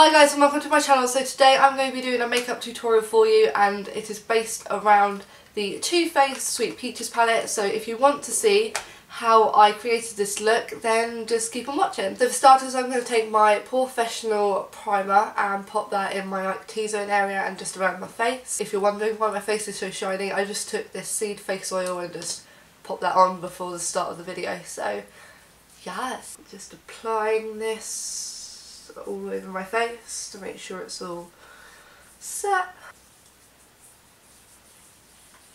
Hi guys and welcome to my channel. So today I'm going to be doing a makeup tutorial for you, and it is based around the Too Faced Sweet Peaches palette. So if you want to see how I created this look, then just keep on watching. So for starters, I'm going to take my Professional primer and pop that in my T-zone area and just around my face. If you're wondering why my face is so shiny, I just took this seed face oil and just popped that on before the start of the video. So yes, just applying this all over my face to make sure it's all set.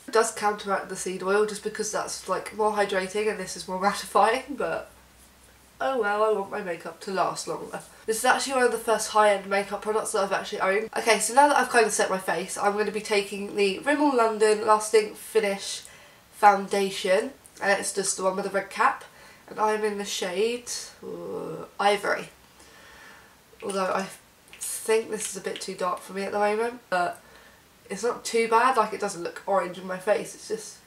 It does counteract the seed oil just because that's like more hydrating and this is more mattifying, but oh well, I want my makeup to last longer. This is actually one of the first high-end makeup products that I've actually owned. Okay, so now that I've kind of set my face, I'm going to be taking the Rimmel London Lasting Finish foundation, and it's just the one with the red cap, and I'm in the shade Ivory. Although I think this is a bit too dark for me at the moment, but it's not too bad. Like, it doesn't look orange in my face, it's just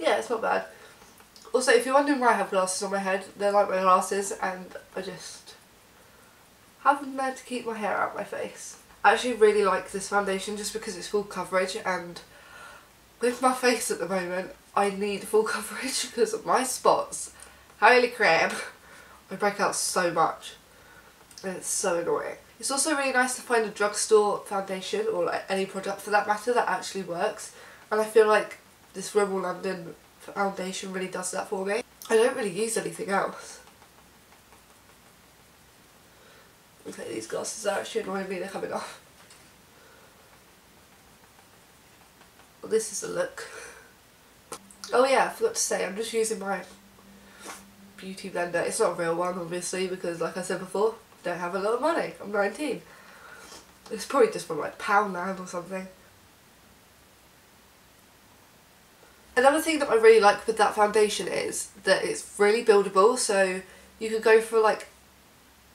yeah, it's not bad. Also, if you're wondering why I have glasses on my head, they're like my glasses, and I just have them there to keep my hair out of my face. I actually really like this foundation just because it's full coverage, and with my face at the moment I need full coverage because of my spots. Holy crap, I break out so much and it's so annoying. It's also really nice to find a drugstore foundation, or like any product for that matter, that actually works, and I feel like this Rimmel London foundation really does that for me. I don't really use anything else. Okay, these glasses are actually annoying me, they're coming off. Well, this is the look. Oh yeah, I forgot to say, I'm just using my beauty blender. It's not a real one obviously because, like I said before, I don't have a lot of money. I'm 19. It's probably just from like Poundland or something. Another thing that I really like with that foundation is that it's really buildable, so you could go for like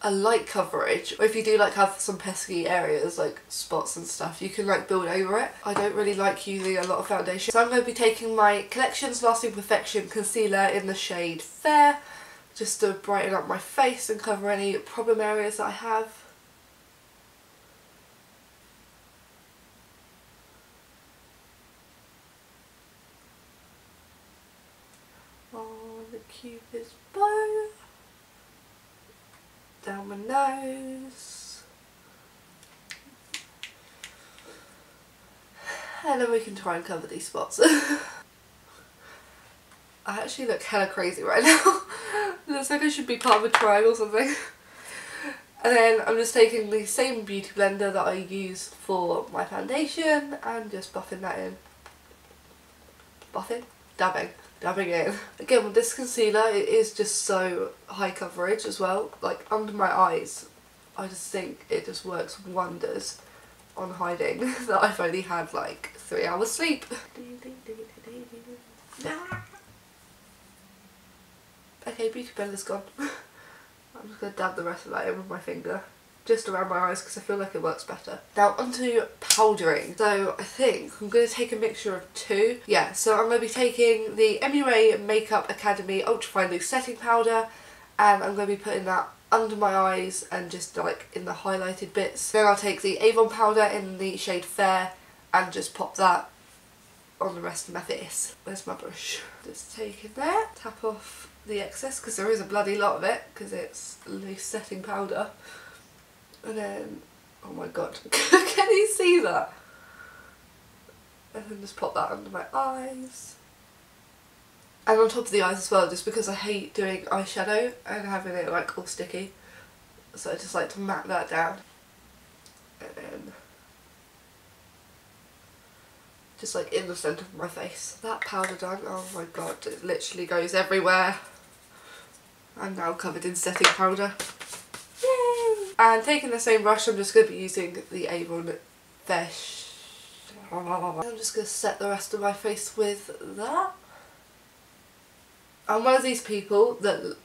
a light coverage, or if you do like have some pesky areas like spots and stuff, you can like build over it. I don't really like using a lot of foundation, so I'm going to be taking my Collections Lasting Perfection concealer in the shade Fair just to brighten up my face and cover any problem areas that I have. On the Cupid's bow, down my nose, and then we can try and cover these spots. I actually look hella crazy right now. It looks like I should be part of a tribe or something. And then I'm just taking the same beauty blender that I use for my foundation and just buffing that in. Buffing? Dabbing in. Again, with this concealer, it is just so high coverage as well. Like under my eyes, I just think it just works wonders on hiding that I've only had like 3 hours sleep. Okay, beauty blender's gone. I'm just going to dab the rest of that in with my finger, just around my eyes because I feel like it works better. Now onto powdering. So I think I'm going to take a mixture of two. Yeah, so I'm going to be taking the MUA Makeup Academy Ultra Fine Loose Setting Powder, and I'm going to be putting that under my eyes and just like in the highlighted bits. Then I'll take the Avon powder in the shade Fair and just pop that on the rest of my face. Where's my brush? Just take it there, tap off the excess because there is a bloody lot of it because it's loose setting powder. And then, oh my god, can you see that? And then just pop that under my eyes. And on top of the eyes as well, just because I hate doing eyeshadow and having it like all sticky. So I just like to map that down. And then just like in the centre of my face. That powder done, oh my god, it literally goes everywhere. I'm now covered in setting powder. Yay! And taking the same brush, I'm just going to be using the Avon Fresh. I'm just going to set the rest of my face with that. I'm one of these people that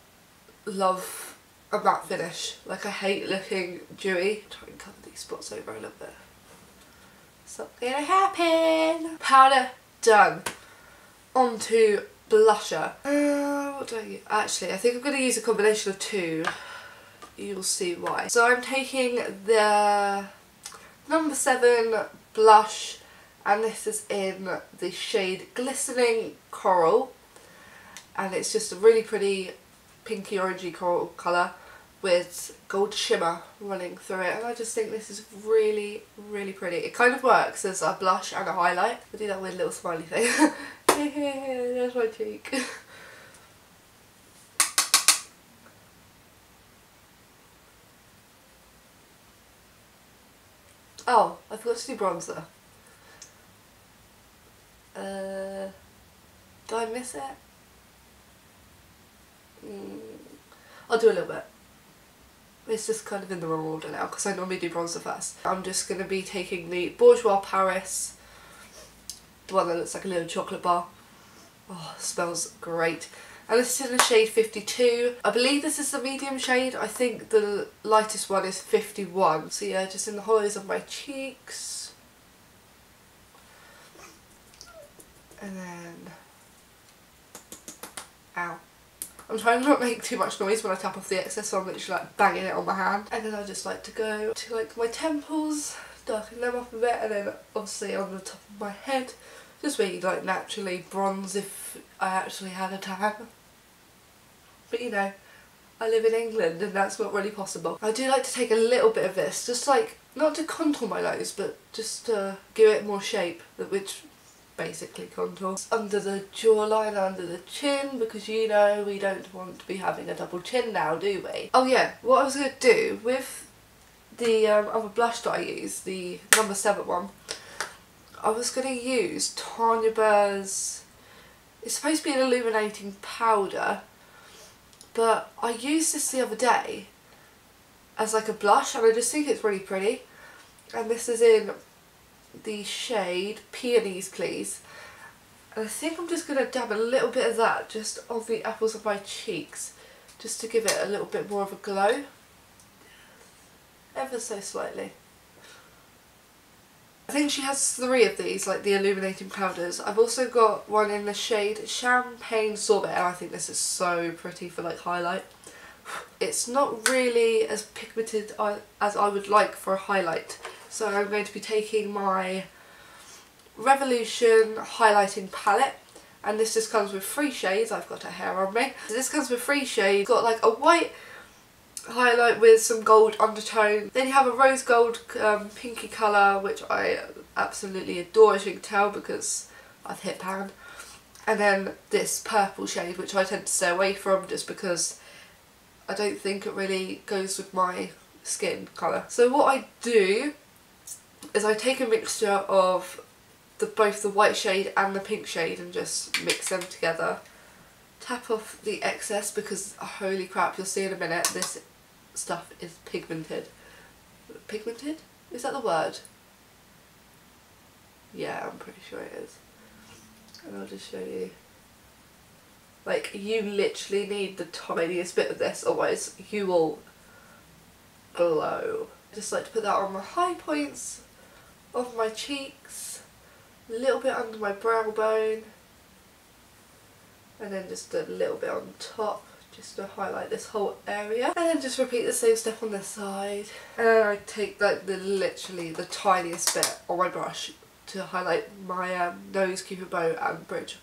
love a matte finish. Like, I hate looking dewy. Try and cover these spots over a little bit. It's not gonna happen. Powder done. On to blusher. What do I use? Actually, I think I'm going to use a combination of two. You'll see why. So I'm taking the number 7 blush, and this is in the shade Glistening Coral, and it's just a really pretty pinky orangey coral colour with gold shimmer running through it, and I just think this is really, really pretty. It kind of works as a blush and a highlight. I do that weird little smiley thing. There's my cheek. Oh, I forgot to do bronzer. Do I miss it? I'll do a little bit. It's just kind of in the wrong order now because I normally do bronzer first. I'm just going to be taking the Bourjois Paris, the one that looks like a little chocolate bar. Oh, it smells great. And this is in the shade 52. I believe this is the medium shade. I think the lightest one is 51. So yeah, just in the hollows of my cheeks. And then... Ow. I'm trying to not make too much noise when I tap off the excess, so I'm literally like banging it on my hand. And then I just like to go to like my temples, darken them up a bit, and then obviously on the top of my head, just where you like naturally bronze if I actually had a tan. But you know, I live in England and that's not really possible. I do like to take a little bit of this, just like, not to contour my nose, but just to give it more shape, which basically contours. Under the jawline, under the chin, because you know we don't want to be having a double chin now, do we? Oh yeah, what I was going to do with the other blush that I use, the number 7 one, I was going to use Tanya Burr's, it's supposed to be an illuminating powder, but I used this the other day as like a blush and I just think it's really pretty. And this is in the shade Peonies Please. And I think I'm just going to dab a little bit of that just on the apples of my cheeks, just to give it a little bit more of a glow. Ever so slightly. I think she has 3 of these, like the illuminating powders. I've also got one in the shade Champagne Sorbet, and I think this is so pretty for like highlight. It's not really as pigmented as I would like for a highlight, so I'm going to be taking my Revolution highlighting palette, and this just comes with 3 shades. I've got a hair on me. So this comes with 3 shades. Got like a white highlight with some gold undertone. Then you have a rose gold pinky colour, which I absolutely adore, as you can tell because I've hit pan. And then this purple shade, which I tend to stay away from just because I don't think it really goes with my skin colour. So what I do is I take a mixture of both the white shade and the pink shade and just mix them together. Tap off the excess because holy crap, you'll see in a minute, this stuff is pigmented. Pigmented? Is that the word? Yeah, I'm pretty sure it is. And I'll just show you. Like, you literally need the tiniest bit of this, otherwise you will glow. I just like to put that on the high points of my cheeks, a little bit under my brow bone, and then just a little bit on top, just to highlight this whole area. And then just repeat the same step on this side. And then I take like literally the tiniest bit on my brush to highlight my nose, cupid bow and bridge.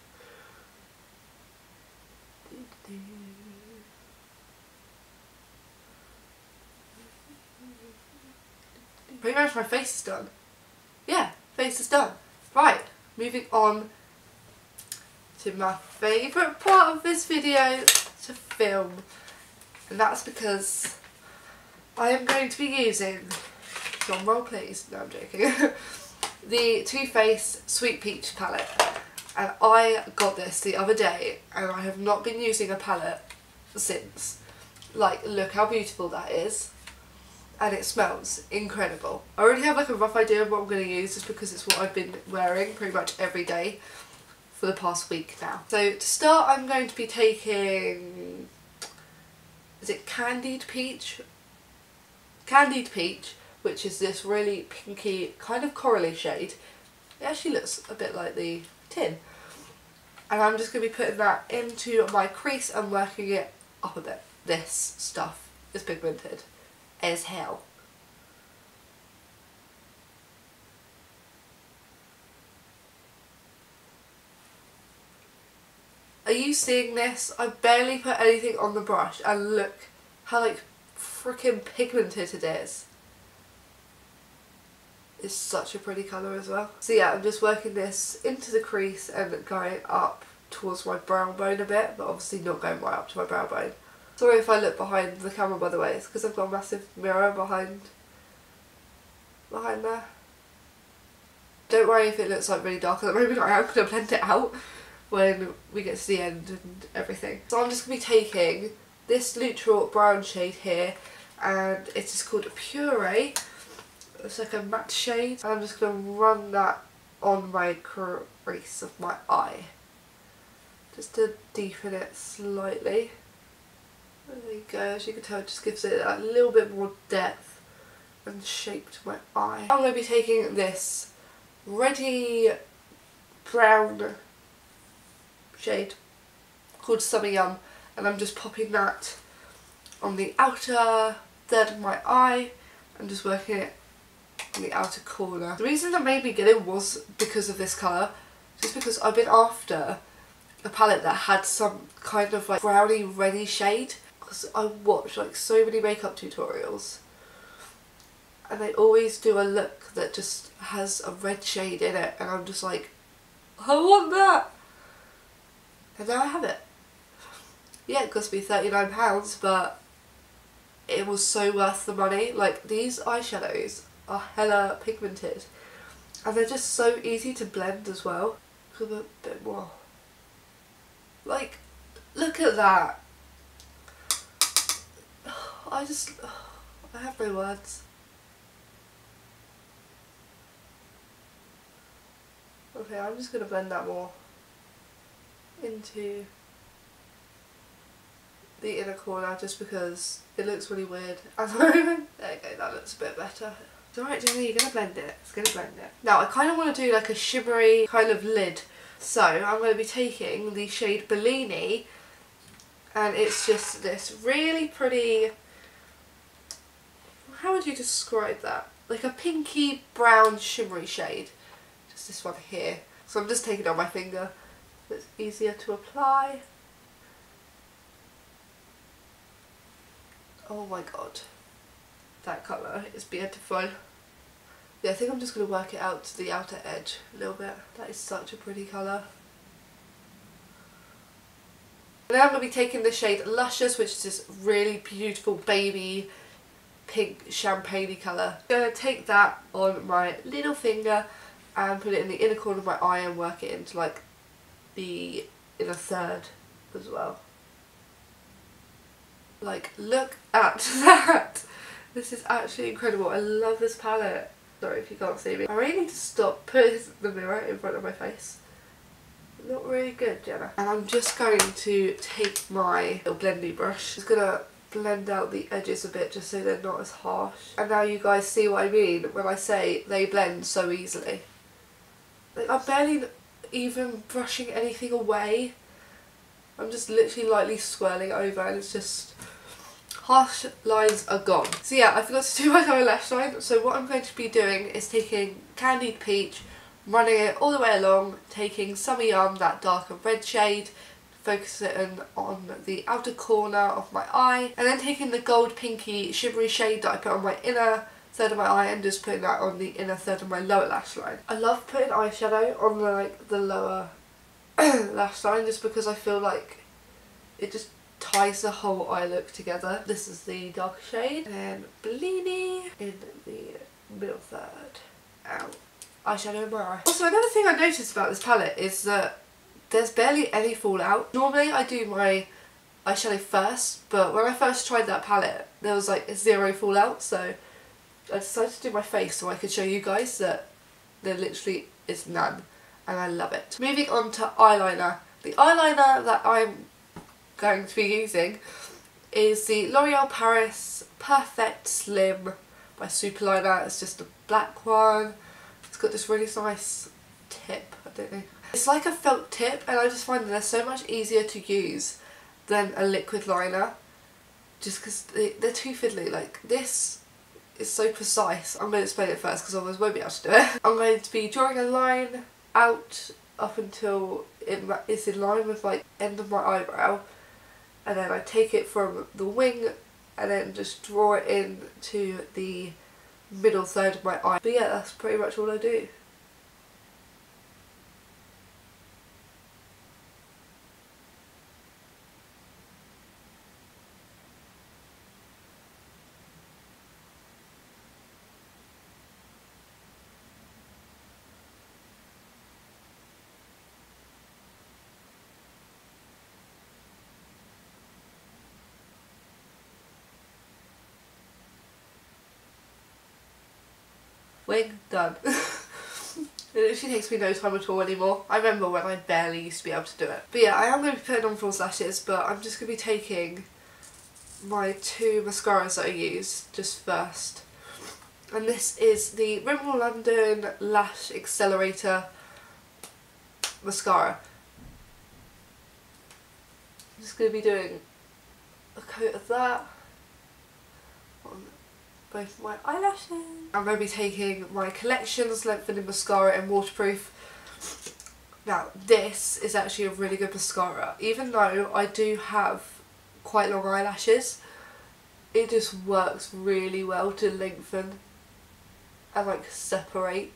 Pretty much my face is done. Yeah, face is done. Right, moving on to my favourite part of this video to film, and that's because I am going to be using, drum roll please, no I'm joking, the Too Faced Sweet Peach palette, and I got this the other day and I have not been using a palette since. Like, look how beautiful that is, and it smells incredible. I already have like a rough idea of what I'm going to use just because it's what I've been wearing pretty much every day for the past week now. So to start, I'm going to be taking, is it Candied Peach? Candied Peach, which is this really pinky kind of corally shade. It actually looks a bit like the tin. And I'm just going to be putting that into my crease and working it up a bit. This stuff is pigmented as hell. Are you seeing this? I barely put anything on the brush and look how like freaking pigmented it is. It's such a pretty colour as well. So yeah, I'm just working this into the crease and going up towards my brow bone a bit, but obviously not going right up to my brow bone. Sorry if I look behind the camera, by the way, it's because I've got a massive mirror behind there. Don't worry if it looks like really dark at the moment, I am going to blend it out when we get to the end and everything. So I'm just going to be taking this neutral brown shade here, and it is called Puree. It's like a matte shade, and I'm just going to run that on my crease of my eye, just to deepen it slightly. There you go, as you can tell it just gives it a little bit more depth and shape to my eye. I'm going to be taking this reddy brown shade called Summer Yum, and I'm just popping that on the outer third of my eye and just working it on the outer corner. The reason that made me get it was because of this colour, just because I've been after a palette that had some kind of like browny reddy shade, because I watch like so many makeup tutorials and they always do a look that just has a red shade in it, and I'm just like, I want that, and now I have it. Yeah, it cost me £39, but it was so worth the money. Like, these eyeshadows are hella pigmented and they're just so easy to blend as well. Give a bit more. Like, look at that. I have no words. Okay, I'm just going to blend that more into the inner corner just because it looks really weird at the moment. There you go, that looks a bit better. It's alright, Jenny, you're going to blend it. It's going to blend it. Now, I kind of want to do like a shimmery kind of lid. So, I'm going to be taking the shade Bellini, and it's just this really pretty, how would you describe that? Like a pinky brown shimmery shade. Just this one here. So I'm just taking it on my finger so it's easier to apply. Oh my god, that colour is beautiful. Yeah, I think I'm just going to work it out to the outer edge a little bit. That is such a pretty colour. And then I'm going to be taking the shade Luscious, which is this really beautiful baby pink champagne-y colour. I'm going to take that on my little finger and put it in the inner corner of my eye and work it into like the inner third as well. Like, look at that! This is actually incredible. I love this palette. Sorry if you can't see me. I really need to stop putting the mirror in front of my face. Not really good, Jenna. And I'm just going to take my little blendy brush. Just gonna blend out the edges a bit just so they're not as harsh. And now you guys see what I mean when I say they blend so easily. Like, I'm barely even brushing anything away. I'm just literally lightly swirling it over and it's just, harsh lines are gone. So yeah, I forgot to do my lower lash line, so what I'm going to be doing is taking Candied Peach, running it all the way along, taking Summer Yum, that darker red shade, focusing on the outer corner of my eye, and then taking the gold pinky shimmery shade that I put on my inner third of my eye and just putting that on the inner third of my lower lash line. I love putting eyeshadow on the lower lash line just because I feel like it just ties the whole eye look together. This is the darker shade, and Bellini in the middle third. Ow. Eyeshadow in my eye. Also, another thing I noticed about this palette is that there's barely any fallout. Normally I do my eyeshadow first, but when I first tried that palette there was like 0 fallout, so I decided to do my face so I could show you guys that there literally is none, and I love it. Moving on to eyeliner. The eyeliner that I'm going to be using is the L'Oreal Paris Perfect Slim by Superliner. It's just a black one. It's got this really nice tip, I don't know. It's like a felt tip, and I just find that they're so much easier to use than a liquid liner, just because they're too fiddly. Like, this is so precise. I'm going to explain it first because otherwise I won't be able to do it. I'm going to be drawing a line out up until it is in line with like end of my eyebrow, and then I take it from the wing and then just draw it in to the middle third of my eye. But yeah, that's pretty much all I do. Wing done. It literally takes me no time at all anymore. I remember when I barely used to be able to do it. But yeah, I am going to be putting on false lashes, but I'm just going to be taking my two mascaras that I use just first. And this is the Rimmel London Lash Accelerator mascara. I'm just going to be doing a coat of that on both my eyelashes. I'm going to be taking my Collections Lengthening Mascara in Waterproof. Now this is actually a really good mascara. Even though I do have quite long eyelashes, it just works really well to lengthen and like separate.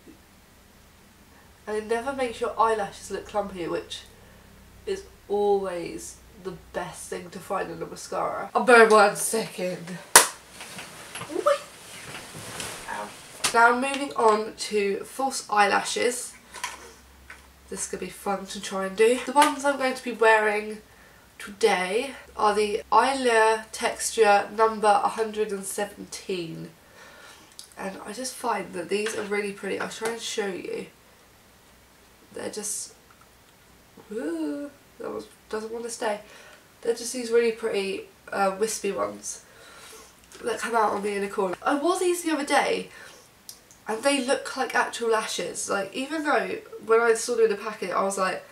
And it never makes your eyelashes look clumpy, which is always the best thing to find in a mascara. I'll bear 1 second. Now moving on to false eyelashes. This is going to be fun to try and do. The ones I'm going to be wearing today are the Eyeliner texture number 117. And I just find that these are really pretty. I'll try and show you. They're just... Ooh, that one doesn't want to stay. They're just these really pretty wispy ones that come out on the inner corner. I wore these the other day and they look like actual lashes. Like, even though when I saw them in the packet I was like,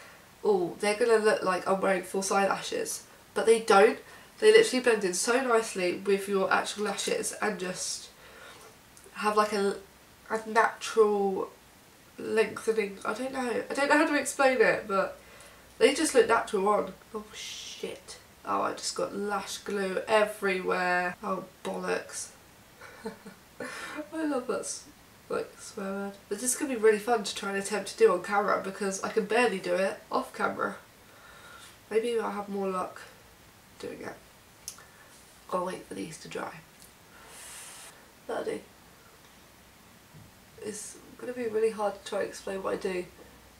oh, they're gonna look like I'm wearing false eyelashes, but they don't. They literally blend in so nicely with your actual lashes and just have like a natural lengthening. I don't know how to explain it, but they just look natural on. Oh shit. Oh, I just got lash glue everywhere. Oh bollocks. I love that like swear word. But this is going to be really fun to try and attempt to do on camera because I can barely do it off camera. Maybe I'll have more luck doing it. I'll wait for these to dry. That'll do. It's going to be really hard to try and explain what I do.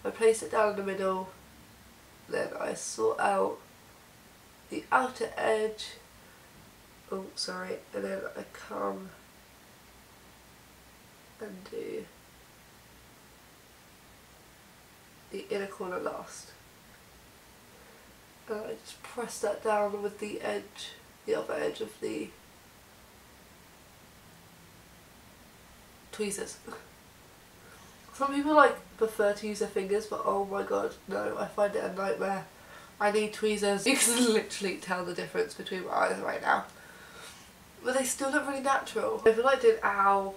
I place it down in the middle, then I sort out the outer edge, oh sorry, and then I come and do the inner corner last. And I just press that down with the edge, the upper edge of the tweezers. Some people like prefer to use their fingers, but oh my god, no, I find it a nightmare. I need tweezers. You can literally tell the difference between my eyes right now. But they still look really natural. I feel like I did ow,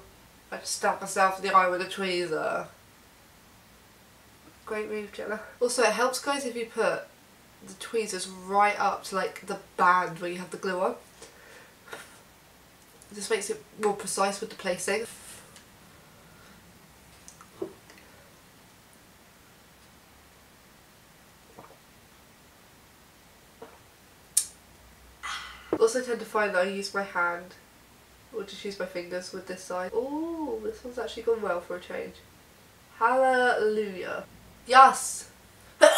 I just stabbed myself in the eye with a tweezer. Great move, Gena. Also, it helps, guys, if you put the tweezers right up to like the band where you have the glue on. It just makes it more precise with the placing. Also tend to find that I use my hand or just use my fingers with this side. Oh, this one's actually gone well for a change. Hallelujah. Yes! I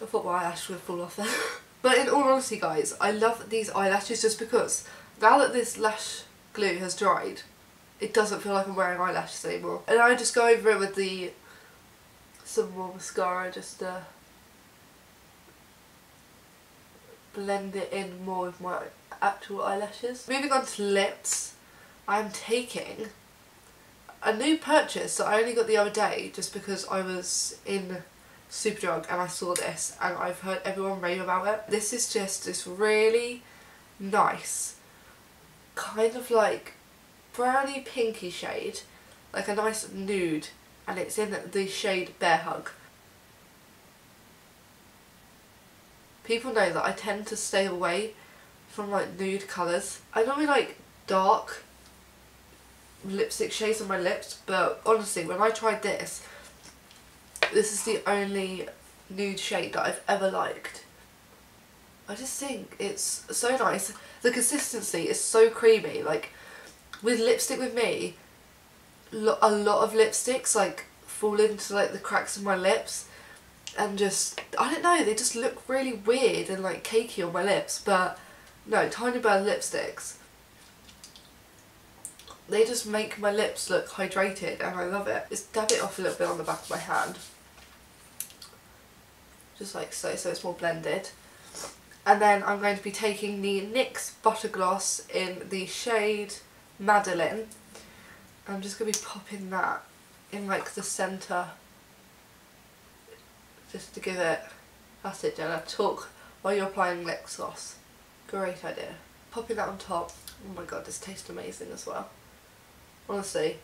thought my eyelash would fall off there. But in all honesty, guys, I love these eyelashes just because now that this lash glue has dried, it doesn't feel like I'm wearing eyelashes anymore. And I just go over it with some more mascara just to blend it in more with my actual eyelashes. Moving on to lips, I'm taking a new purchase that I only got the other day just because I was in Superdrug and I saw this and I've heard everyone rave about it. This is just this really nice kind of like browny pinky shade, like a nice nude, and it's in the shade Bear Hug. People know that I tend to stay away from like nude colours. I normally like dark lipstick shades on my lips, but honestly when I tried this is the only nude shade that I've ever liked. I just think it's so nice. The consistency is so creamy. Like with lipstick with me, a lot of lipsticks like fall into like the cracks of my lips and just, I don't know, they just look really weird and like cakey on my lips, but no, Tiny Bird lipsticks, they just make my lips look hydrated and I love it. Just dab it off a little bit on the back of my hand. Just like so, so it's more blended. And then I'm going to be taking the NYX Butter Gloss in the shade Madeline. I'm just going to be popping that in like the centre. Just to give it, that's it Jenna, talk while you're applying lip gloss. Great idea. Popping that on top. Oh my god, this tastes amazing as well. Honestly,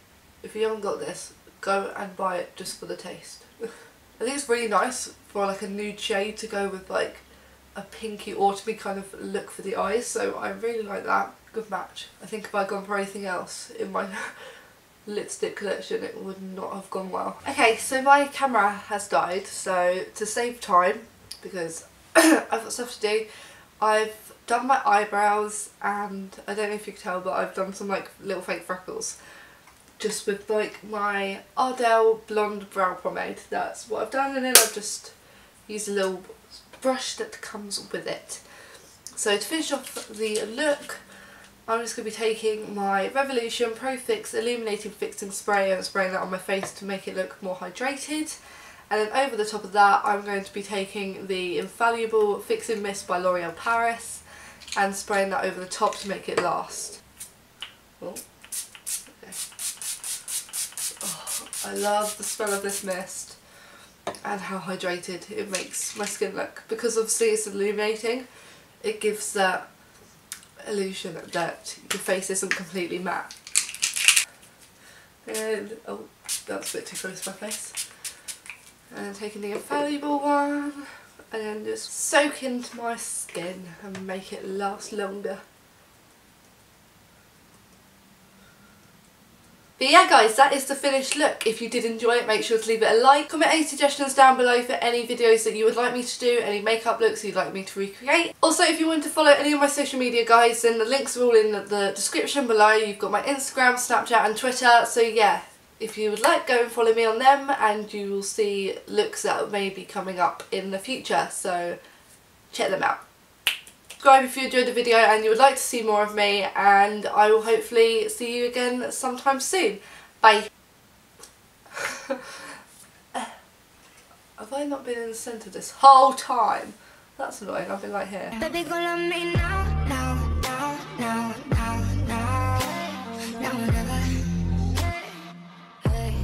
if you haven't got this, go and buy it just for the taste. I think it's really nice for like a nude shade to go with like a pinky autumny kind of look for the eyes, so I really like that. Good match. I think if I'd gone for anything else in my lipstick collection it would not have gone well. Okay, so my camera has died, so to save time, because I've got stuff to do, I've done my eyebrows and I don't know if you can tell but I've done some like little fake freckles just with like my Ardell blonde brow pomade. That's what I've done, and then I've just used a little brush that comes with it. So to finish off the look, I'm just going to be taking my Revolution Pro Fix Illuminating Fixing Spray and spraying that on my face to make it look more hydrated. And then over the top of that I'm going to be taking the Infallible Fixing Mist by L'Oreal Paris and spraying that over the top to make it last. Oh, okay. Oh, I love the smell of this mist and how hydrated it makes my skin look. Because obviously it's illuminating, it gives that illusion that your face isn't completely matte. And oh, that's a bit too close to my face. And taking the Infallible one and then just soak into my skin and make it last longer. But yeah guys, that is the finished look. If you did enjoy it, make sure to leave it a like. Comment any suggestions down below for any videos that you would like me to do, any makeup looks you'd like me to recreate. Also, if you want to follow any of my social media guys, then the links are all in the description below. You've got my Instagram, Snapchat and Twitter, so yeah, if you would like, go and follow me on them and you will see looks that may be coming up in the future, so check them out. Subscribe if you enjoyed the video and you would like to see more of me, and I will hopefully see you again sometime soon. Bye. Have I not been in the centre this whole time? That's annoying, I've been like here. Baby, go love me now, now, now, now, now, now, now, never. Hey,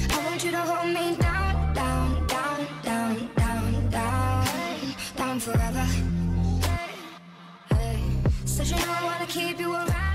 I want you to hold me down, down, down, down, down, down, down forever. Said you know I wanna keep you around.